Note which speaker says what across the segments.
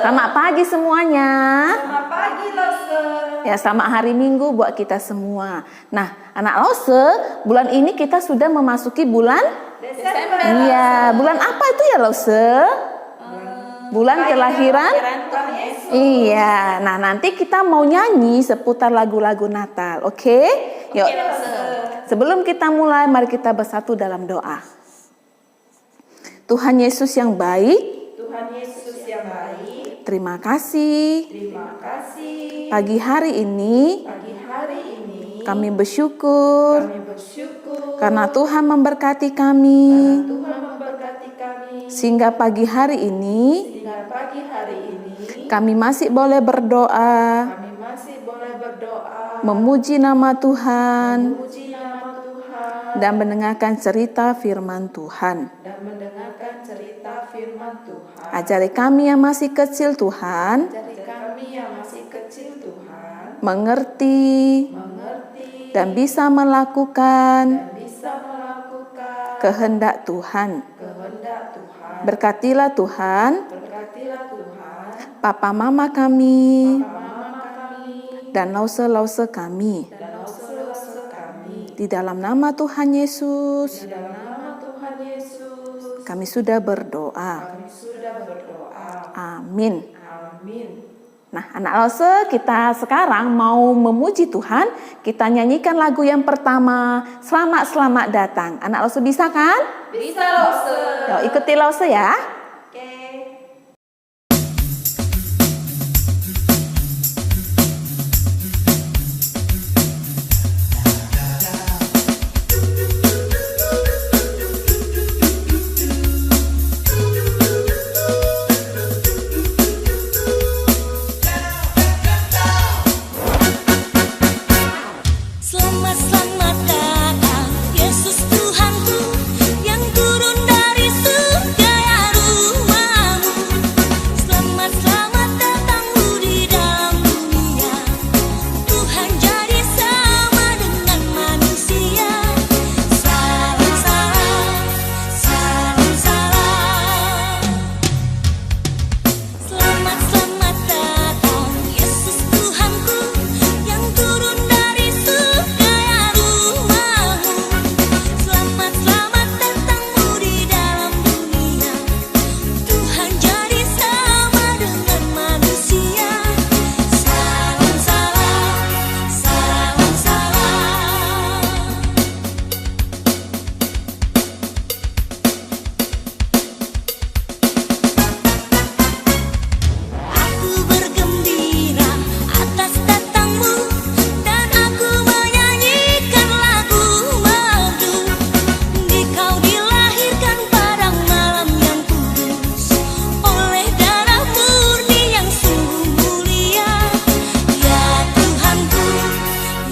Speaker 1: Selamat pagi semuanya.
Speaker 2: Selamat pagi, Lause.
Speaker 1: Ya, selamat hari Minggu buat kita semua. Nah, anak Lause, bulan ini kita sudah memasuki bulan
Speaker 2: Desember.
Speaker 1: Iya, bulan apa itu ya Lause? Bulan kelahiran
Speaker 2: Tuhan Yesus.
Speaker 1: Iya, nah nanti kita mau nyanyi seputar lagu-lagu Natal, oke? Yuk, sebelum kita mulai, mari kita bersatu dalam doa. Tuhan Yesus yang baik,
Speaker 2: Tuhan Yesus yang baik,
Speaker 1: terima kasih.
Speaker 2: terima kasih.
Speaker 1: Pagi hari ini
Speaker 2: Pagi hari ini
Speaker 1: kami bersyukur
Speaker 2: kami bersyukur
Speaker 1: karena Tuhan memberkati kami.
Speaker 2: Tuhan memberkati kami
Speaker 1: Sehingga pagi hari ini
Speaker 2: sehingga pagi hari ini
Speaker 1: kami masih boleh berdoa,
Speaker 2: kami masih boleh berdoa,
Speaker 1: memuji nama Tuhan,
Speaker 2: memuji nama Tuhan,
Speaker 1: dan mendengarkan cerita firman Tuhan.
Speaker 2: dan mendengarkan cerita firman Tuhan.
Speaker 1: Ajari kami yang masih kecil Tuhan,
Speaker 2: Jadi kami yang masih kecil Tuhan
Speaker 1: mengerti
Speaker 2: mengerti
Speaker 1: dan bisa melakukan
Speaker 2: dan bisa melakukan
Speaker 1: kehendak Tuhan.
Speaker 2: kehendak Tuhan.
Speaker 1: Berkatilah Tuhan,
Speaker 2: Berkatilah Tuhan,
Speaker 1: papa mama kami,
Speaker 2: mama kami,
Speaker 1: dan lause-lause kami.
Speaker 2: dan lause-lause kami.
Speaker 1: Di dalam nama Tuhan Yesus,
Speaker 2: Di dalam nama Tuhan Yesus,
Speaker 1: kami sudah berdoa.
Speaker 2: kami sudah berdoa.
Speaker 1: Amin.
Speaker 2: Amin.
Speaker 1: Nah, anak lause, kita sekarang mau memuji Tuhan. Kita nyanyikan lagu yang pertama, Selamat Datang. Anak lause bisa kan?
Speaker 2: Bisa, Lause.
Speaker 1: Yuk, ikuti lause ya.
Speaker 2: Oke.
Speaker 3: Selamat datang Yesus Tuhanku yang turun dari surga ya rumahmu. Selamat datangmu di dalam dunia. Tuhan jadi sama dengan manusia. Salam salam, salam salam. Selamat datang Yesus Tuhanku yang turun dari surga ya rumahmu. Selamat datangmu di dalam dunia. Tuhan jadi sama dengan manusia. Salam salam, salam salam. Aku bergembira atas datangmu dan aku menyanyikan lagu merdu. Engkau dilahirkan pada malam yang kudus oleh darah murni yang sungguh mulia. Ya Tuhanku,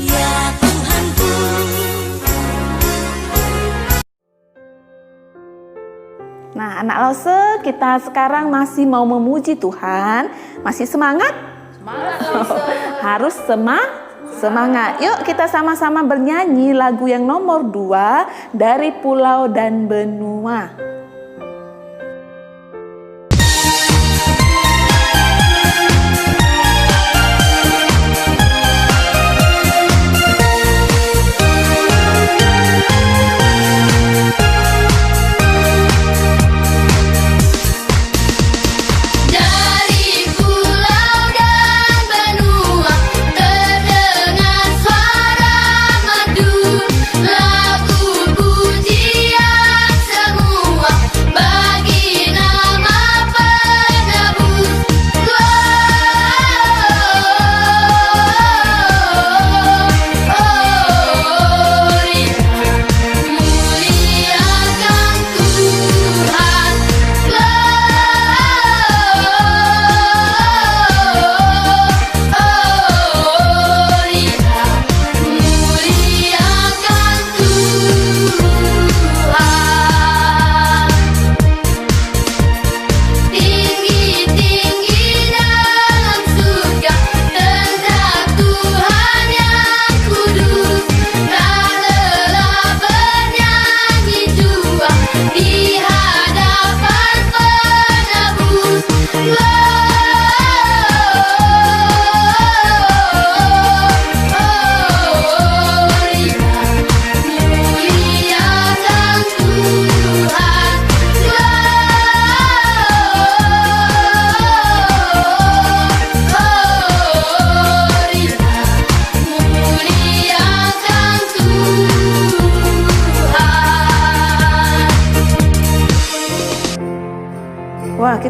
Speaker 3: ya Tuhanku.
Speaker 1: Nah, anak lause, kita sekarang masih mau memuji Tuhan. Masih semangat?
Speaker 2: Semangat, Lause.
Speaker 1: Harus semangat. Yuk kita sama-sama bernyanyi lagu yang nomor 2 dari Pulau dan Benua.
Speaker 4: Dari pulau dan benua terdengar suara merdu, lagu pujian semua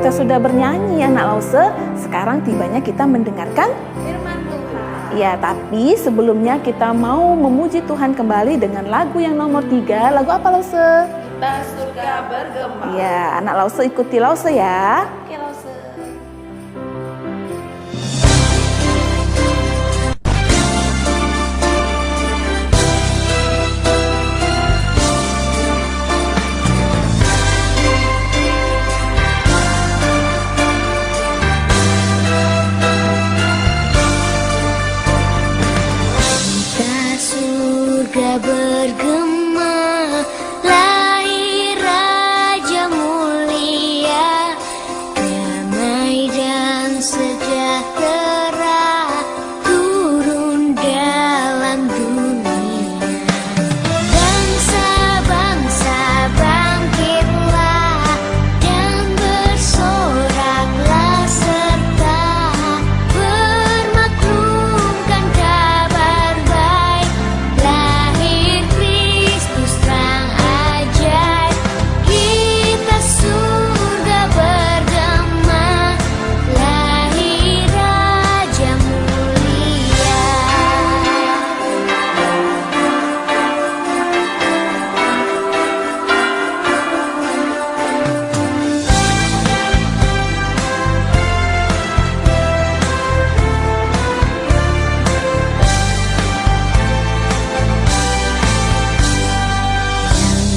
Speaker 1: kita sudah bernyanyi anak Lause, sekarang tibanya kita mendengarkan
Speaker 2: Firman Tuhan.
Speaker 1: ya, tapi sebelumnya kita mau memuji Tuhan kembali dengan lagu yang nomor 3. Lagu apa Lause?
Speaker 2: Kita surga bergema.
Speaker 1: Ya, anak Lause ikuti Lause ya.
Speaker 2: Oke, Lause.
Speaker 3: Surga bergema, lahir Raja mulia, damai dan sejahtera turun dalam dunia. Bangsa-bangsa bangkitlah dan bersoraklah serta bermaklumkan kabar baik. Lahir Kristus terang ajaib, kita surga bergema, lahir Raja mulia.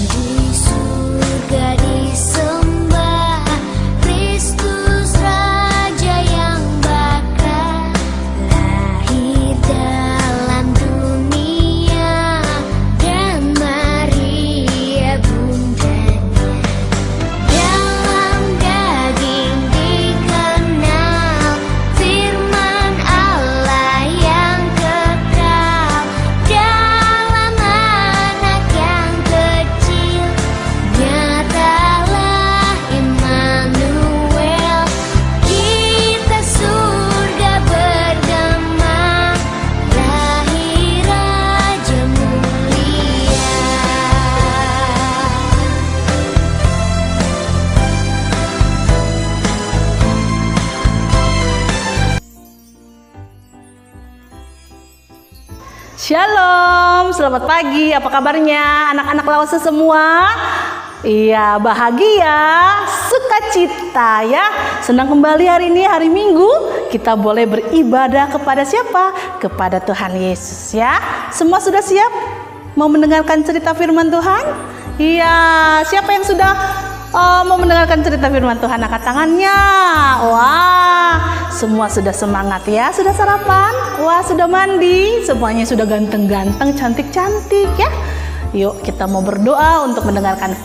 Speaker 3: Di surga disembah Kristus Raja yang bakal lahir dalam dunia, dan Maria bundanya dalam daging dikenal firman Allah yang kekal dalam anak yang kecil. Nyatalah Immanuel, kita surga bergema, lahir Raja mulia.
Speaker 5: Shalom, selamat pagi. Apa kabarnya anak-anak Lause semua? Iya, bahagia, sukacita ya. Senang kembali hari ini, hari Minggu. Kita boleh beribadah kepada siapa? Kepada Tuhan Yesus ya. Semua sudah siap mau mendengarkan cerita firman Tuhan? Iya, siapa yang sudah mau mendengarkan cerita firman Tuhan? Angkat tangannya. Wah, semua sudah semangat ya. Sudah sarapan? Wah, sudah mandi. Semuanya sudah ganteng-ganteng, cantik-cantik ya. Yuk kita mau berdoa untuk mendengarkan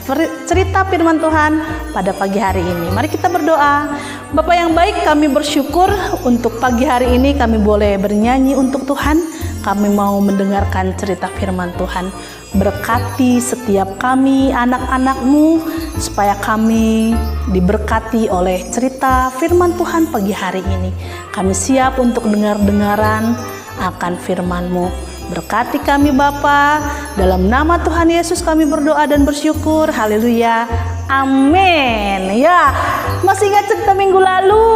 Speaker 5: cerita firman Tuhan pada pagi hari ini. Mari kita berdoa. Bapa yang baik, kami bersyukur untuk pagi hari ini kami boleh bernyanyi untuk Tuhan. Kami mau mendengarkan cerita firman Tuhan. Berkati setiap kami anak-anak-Mu supaya kami diberkati oleh cerita firman Tuhan pagi hari ini. Kami siap untuk dengar-dengaran akan firman-Mu. Berkati kami Bapa, dalam nama Tuhan Yesus kami berdoa dan bersyukur. Haleluya. Amin. Ya, masih ingat cerita minggu lalu?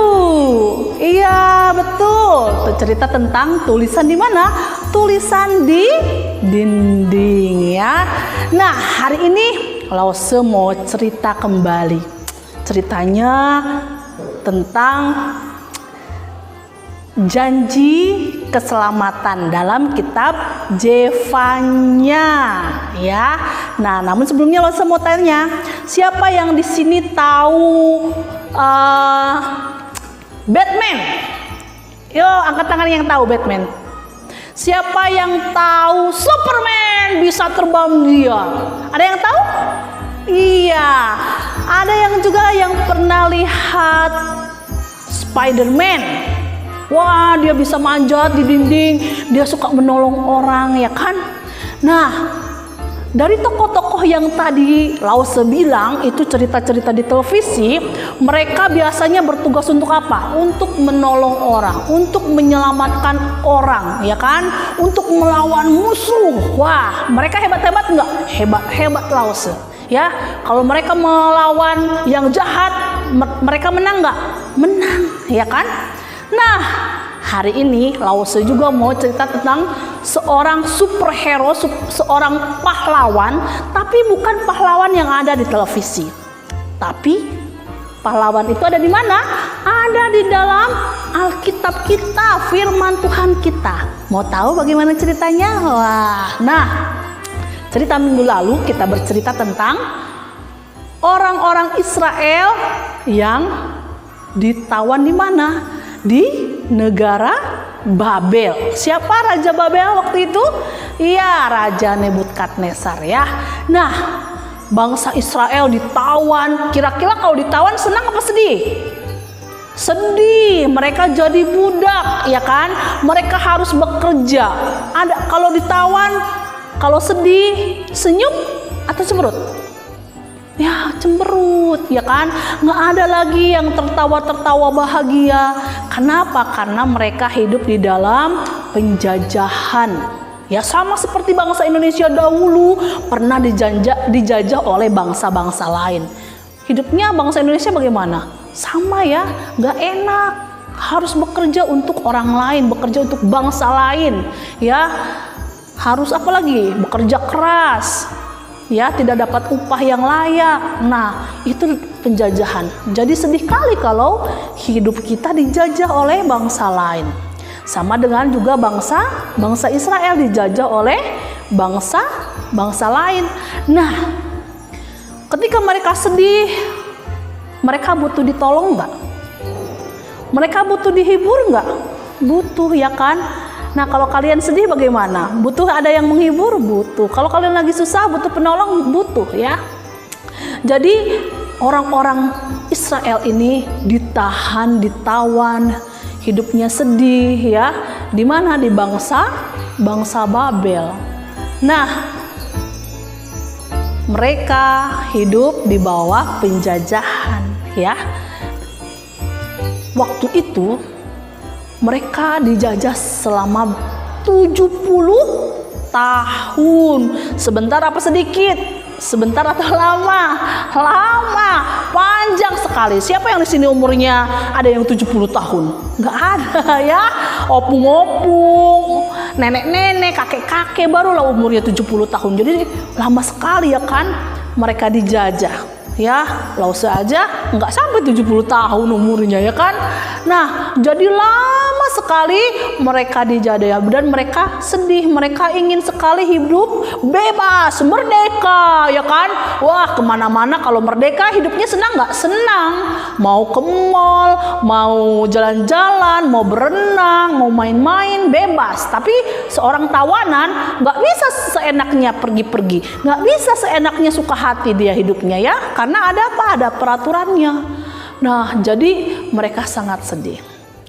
Speaker 5: Iya, betul. Itu cerita tentang tulisan di mana? Tulisan di dinding ya. Nah, hari ini Lause mau cerita kembali. Ceritanya tentang janji keselamatan dalam kitab Zefanya ya. Nah, namun sebelumnya Lause mau tanya, siapa yang di sini tahu Batman? Yo, angkat tangan yang tahu Batman. Siapa yang tahu Superman bisa terbang dia? Ada yang tahu? Iya. Ada yang juga yang pernah lihat Spider-Man. Wah, dia bisa manjat di dinding, dia suka menolong orang ya kan. Nah, dari tokoh-tokoh yang tadi Lause bilang itu cerita-cerita di televisi, mereka biasanya bertugas untuk apa? Untuk menolong orang, untuk menyelamatkan orang ya kan, untuk melawan musuh. Wah, mereka hebat-hebat enggak? Hebat-hebat Lause ya. Kalau mereka melawan yang jahat, mereka menang nggak? Menang, ya kan? Nah, hari ini Lause juga mau cerita tentang seorang superhero, seorang pahlawan, tapi bukan pahlawan yang ada di televisi. Tapi pahlawan itu ada di mana? Ada di dalam Alkitab kita, firman Tuhan kita. Mau tahu bagaimana ceritanya? Wah, nah, cerita minggu lalu kita bercerita tentang orang-orang Israel yang ditawan di mana? Di negara Babel. Siapa Raja Babel waktu itu? Iya, Raja Nebukadnezar ya. Nah, bangsa Israel ditawan. Kira-kira kalau ditawan senang apa sedih? Sedih, mereka jadi budak, ya kan? Mereka harus bekerja. Ada kalau ditawan, kalau sedih, senyum atau cemberut? Ya, cemberut, ya kan? Nggak ada lagi yang tertawa-tertawa bahagia. Kenapa? Karena mereka hidup di dalam penjajahan. Ya, sama seperti bangsa Indonesia dahulu pernah dijajah oleh bangsa-bangsa lain. Hidupnya bangsa Indonesia bagaimana? Sama ya, nggak enak. Harus bekerja untuk orang lain, bekerja untuk bangsa lain. Ya, harus apa lagi? Bekerja keras. Ya, tidak dapat upah yang layak. Nah, itu penjajahan. Jadi sedih kali kalau hidup kita dijajah oleh bangsa lain. Sama dengan juga bangsa Israel dijajah oleh bangsa lain. Nah, ketika mereka sedih, mereka butuh ditolong nggak? Mereka butuh dihibur nggak? Butuh, ya kan? Nah, kalau kalian sedih bagaimana? Butuh ada yang menghibur? Butuh. Kalau kalian lagi susah, butuh penolong? Butuh, ya. Jadi orang-orang Israel ini ditahan, ditawan, hidupnya sedih, ya. Di mana? Di bangsa Babel. Nah, mereka hidup di bawah penjajahan, ya. Waktu itu mereka dijajah selama 70 tahun. Sebentar apa sedikit? Sebentar atau lama? Lama, panjang sekali. Siapa yang di sini umurnya ada yang 70 tahun? Nggak ada ya. Opung-opung, nenek-nenek, kakek-kakek barulah umurnya 70 tahun. Jadi lama sekali, ya kan? Mereka dijajah. Ya, Lause aja nggak sampai 70 tahun umurnya, ya kan? Nah, jadi lama sekali mereka dijajah dan mereka sedih. Mereka ingin sekali hidup bebas, merdeka, ya kan? Wah, kemana-mana kalau merdeka hidupnya senang nggak? Senang. Mau ke mall, mau jalan-jalan, mau berenang, mau main-main, bebas. Tapi seorang tawanan nggak bisa seenaknya pergi-pergi, nggak bisa seenaknya suka hati dia hidupnya, ya. Karena ada apa? Ada peraturannya. Nah, jadi mereka sangat sedih.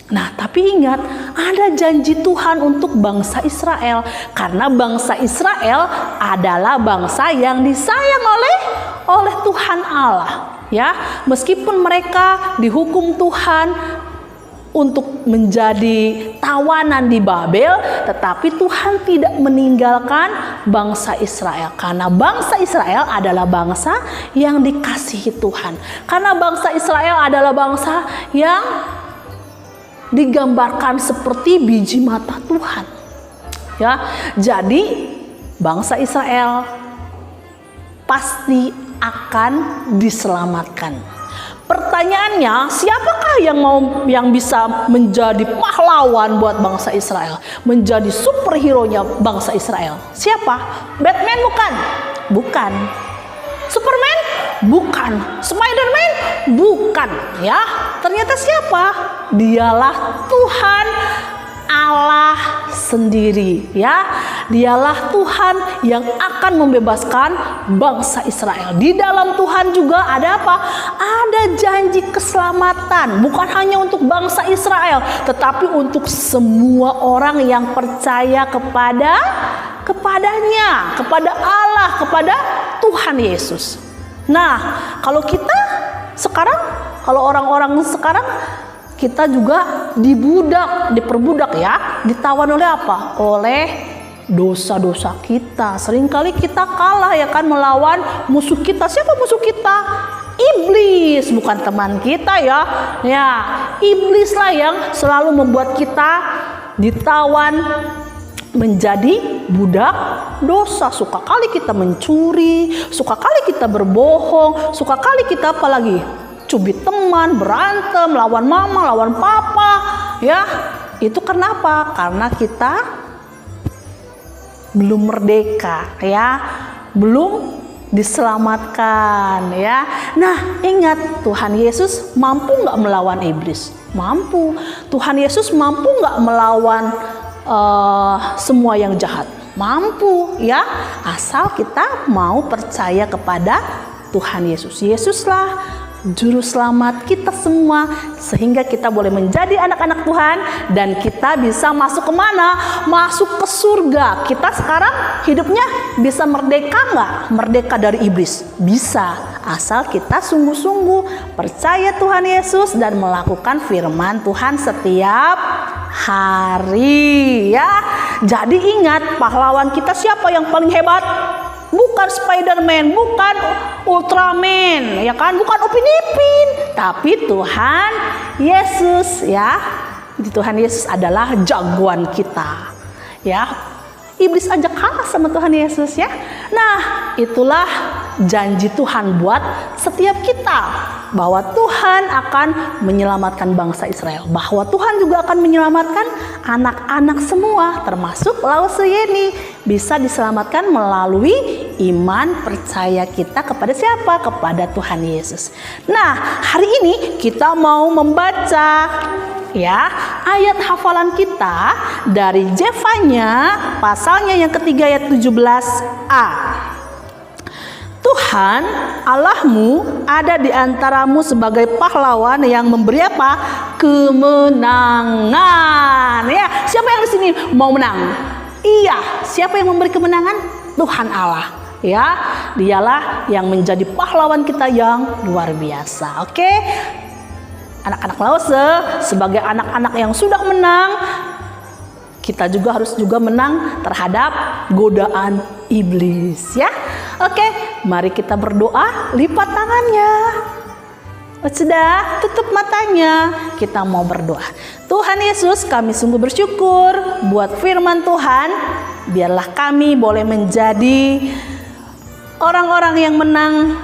Speaker 5: Nah, tapi ingat, ada janji Tuhan untuk bangsa Israel. Karena bangsa Israel adalah bangsa yang disayang oleh Tuhan Allah. Ya, meskipun mereka dihukum Tuhan untuk menjadi tawanan di Babel, tetapi Tuhan tidak meninggalkan bangsa Israel. Karena bangsa Israel adalah bangsa yang dikasihi Tuhan. Karena bangsa Israel adalah bangsa yang digambarkan seperti biji mata Tuhan. Ya, jadi bangsa Israel pasti akan diselamatkan. Pertanyaannya, siapakah yang bisa menjadi pahlawan buat bangsa Israel? Menjadi superhero-nya bangsa Israel? Siapa? Batman bukan? Bukan. Superman? Bukan. Spiderman? Bukan. Ya, ternyata siapa? Dialah Tuhan Allah sendiri, ya. Dialah Tuhan yang akan membebaskan bangsa Israel. Di dalam Tuhan juga ada apa? Ada janji keselamatan, bukan hanya untuk bangsa Israel, tetapi untuk semua orang yang percaya kepadanya, kepada Allah, kepada Tuhan Yesus. Nah, kalau kita sekarang, kalau orang-orang sekarang, kita juga diperbudak ya, ditawan oleh apa? Oleh dosa-dosa kita. Seringkali kita kalah, ya kan, melawan musuh kita. Siapa musuh kita? iblis, bukan teman kita ya. Ya, iblislah yang selalu membuat kita ditawan menjadi budak dosa. Suka kali kita mencuri, suka kali kita berbohong, suka kali kita apalagi cubit teman, berantem, lawan mama, lawan papa. Ya, itu kenapa? Karena kita belum merdeka, ya, belum diselamatkan, ya. Nah, ingat, Tuhan Yesus mampu nggak melawan iblis? Mampu. Tuhan Yesus mampu nggak melawan semua yang jahat? Mampu, ya. Asal kita mau percaya kepada Tuhan Yesus. Yesuslah Juru Selamat kita semua, sehingga kita boleh menjadi anak-anak Tuhan dan kita bisa masuk kemana? Masuk ke surga. Kita sekarang hidupnya bisa merdeka nggak? Merdeka dari iblis? Bisa, asal kita sungguh-sungguh percaya Tuhan Yesus dan melakukan firman Tuhan setiap hari, ya. Jadi ingat, pahlawan kita siapa yang paling hebat? Bukan Spiderman, bukan Ultraman, ya kan? Bukan Upin Ipin, tapi Tuhan Yesus, ya. Tuhan Yesus adalah jagoan kita, ya. Iblis aja kalah sama Tuhan Yesus, ya. Nah, itulah janji Tuhan buat setiap kita, bahwa Tuhan akan menyelamatkan bangsa Israel, bahwa Tuhan juga akan menyelamatkan anak-anak semua, termasuk Lause Yeni, bisa diselamatkan melalui iman percaya kita kepada siapa? Kepada Tuhan Yesus. Nah, hari ini kita mau membaca, ya, ayat hafalan kita dari Zefanya pasalnya yang ketiga ayat 17a. Tuhan Allahmu ada di antaramu sebagai pahlawan yang memberi apa? Kemenangan. Ya, siapa yang di sini mau menang? Iya, siapa yang memberi kemenangan? Tuhan Allah. Ya, dialah yang menjadi pahlawan kita yang luar biasa. Oke. Anak-anak Lause, sebagai anak-anak yang sudah menang, kita juga harus menang terhadap godaan iblis, ya. Oke, mari kita berdoa, lipat tangannya. Sudah, tutup matanya. Kita mau berdoa. Tuhan Yesus, kami sungguh bersyukur buat firman Tuhan. Biarlah kami boleh menjadi orang-orang yang menang,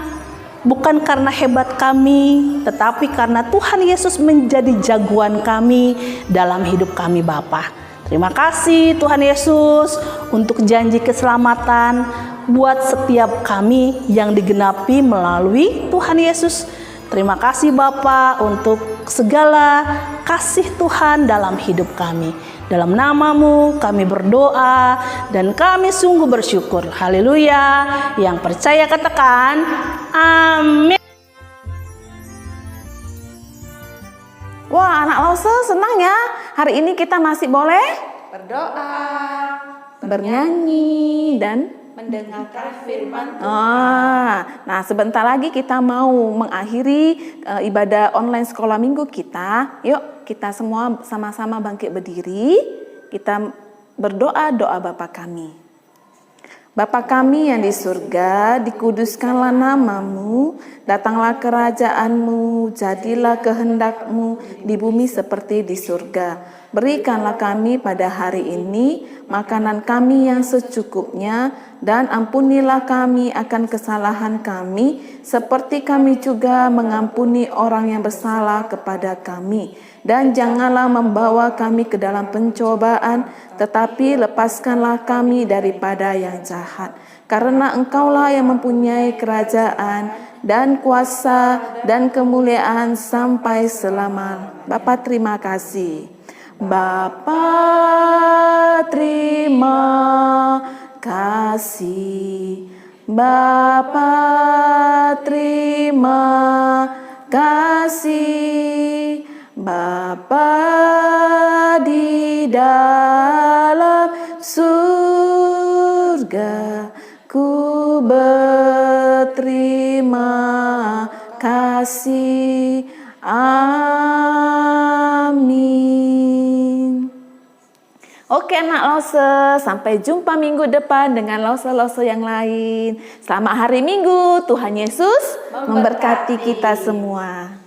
Speaker 5: bukan karena hebat kami, tetapi karena Tuhan Yesus menjadi jagoan kami dalam hidup kami, Bapa. Terima kasih Tuhan Yesus untuk janji keselamatan buat setiap kami yang digenapi melalui Tuhan Yesus. Terima kasih Bapa untuk segala kasih Tuhan dalam hidup kami. Dalam nama-Mu kami berdoa dan kami sungguh bersyukur. Haleluya. Yang percaya katakan amin.
Speaker 1: Wah, anak Lause senang ya. Hari ini kita masih boleh
Speaker 2: Berdoa,
Speaker 1: bernyanyi dan
Speaker 2: mendengarkan firman Tuhan.
Speaker 1: nah sebentar lagi kita mau mengakhiri ibadah online sekolah minggu kita. Yuk kita semua sama-sama bangkit berdiri. Kita berdoa doa Bapa kami. Bapa kami yang di surga, dikuduskanlah nama-Mu, datanglah kerajaan-Mu, jadilah kehendak-Mu di bumi seperti di surga. Berikanlah kami pada hari ini makanan kami yang secukupnya, dan ampunilah kami akan kesalahan kami, seperti kami juga mengampuni orang yang bersalah kepada kami. Dan janganlah membawa kami ke dalam pencobaan, tetapi lepaskanlah kami daripada yang jahat. Karena Engkaulah yang mempunyai kerajaan dan kuasa dan kemuliaan sampai selama. Bapa terima kasih. Bapa terima kasih. Bapa terima kasih. Bapa di dalam surga, ku berterima kasih. Amin. Oke anak Lause, sampai jumpa minggu depan dengan Lause-Lause yang lain. Selamat hari Minggu, Tuhan Yesus memberkati kita semua.